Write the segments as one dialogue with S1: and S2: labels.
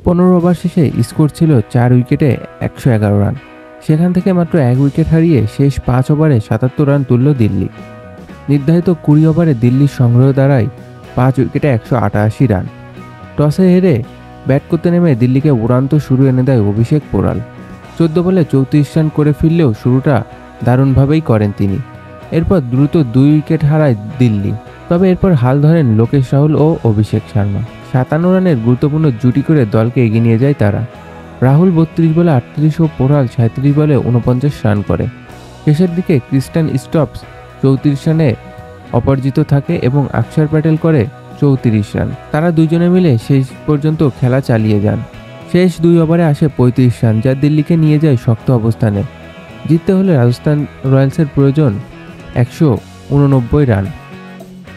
S1: 15 over শেষে score ছিল 4 উইকেটে 111 রান। সেখান থেকে মাত্র 1 উইকেট হারিয়ে শেষ 5 ওভারে 77 রান তুলল দিল্লি। নির্ধারিত 20 ওভারে দিল্লির সংগ্রহ দাঁড়ায় 5 উইকেটে 188 রান। টসে হেরে ব্যাট করতে নেমে দিল্লিকে উড়ান্ত শুরু এনে দেয় অভিষেক পোরাল। 14 বলে 34 রান করে ফিরলেও শুরুটা দারুণভাবেই করেন তিনি। এরপর দ্রুত 2 উইকেট হারায় দিল্লি। তবে এরপর হাল ধরেন লোকেশ রাহুল ও অভিষেক শর্মা। 57 রানের গুরুত্বপূর্ণ জুটি করে দলকে এগিয়ে নিয়ে যায় তারা। রাহুল 32 বলে 38 ও পোরাল 37 বলে 49 রান করে। শেষের দিকে ক্রিস্টান স্টপস 34 রানে অপরাজিত থাকে এবং অক্ষর প্যাটেল করে 34 রান। তারা দুজনে মিলে শেষ পর্যন্ত খেলা চালিয়ে যান। শেষ 2 ওভারে আসে 35 রান, যা দিল্লিকে নিয়ে যায় শক্ত অবস্থানে। জিততে হলে রাজস্থান রয়্যালসের প্রয়োজন 189 রান।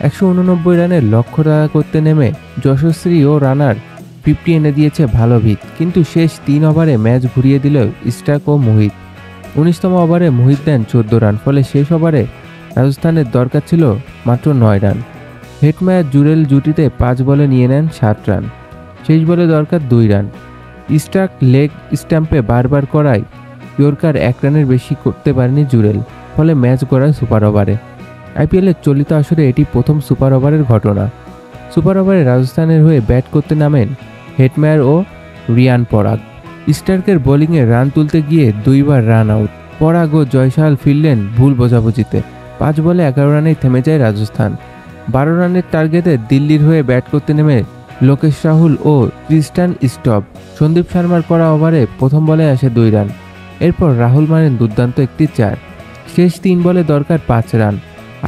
S1: 189 রানের লক্ষ্য তাড়া করতে নেমে যশস্বী ও রানার 50 এনে দিয়েছে ভালো ভিত, কিন্তু শেষ 3 ওভারে ম্যাচ ঘুরিয়ে দিল স্টার্ক ও মোহিত। 19তম ওভারে মোহিত দেন 14 রান, ফলে শেষ ওভারে রাজস্থানের দরকার ছিল মাত্র 9 রান। হেটমায়ার জুরেল জুটিতে 5 বলে নিয়ে নেন 7 রান। শেষ বলে দরকার 2 রান। স্টার্ক লেগ স্ট্যাম্পে বারবার করায় ইয়র্কার 1 রানের বেশি করতে পারেনি জুরেল, ফলে ম্যাচ গড়ায় সুপার ওভারে। আইপিএলের চলিত আসরে এটি প্রথম সুপার ওভারের ঘটনা। সুপার ওভারে রাজস্থানের হয়ে ব্যাট করতে নামেন হেটমায়ার ও রিয়ান পরাগ। স্টার্কের বোলিংয়ে রান তুলতে গিয়ে 2 বার রান আউট। পরাগ ও জয়সাল ফিরলেন ভুল বোঝাবুঝিতে। 5 বলে 11 রানেই থেমে যায় রাজস্থান। 12 রানের টার্গেটে দিল্লির হয়ে ব্যাট করতে নেমে লোকেশ রাহুল ও ক্রিস্টান স্টপ। সন্দীপ শর্মার করা ওভারে প্রথম বলে আসে 2 রান। এরপর রাহুল মারেন দুর্দান্ত একটি 4। শেষ 3 বলে দরকার 5 রান।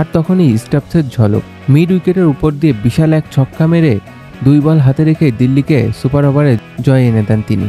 S1: আর তখনই স্টপসের ঝলক। মিড উইকেটের উপর দিয়ে বিশাল এক ছক্কা মেরে 2 বল হাতে রেখে দিল্লিকে সুপার ওভারে জয় এনে দেন তিনি।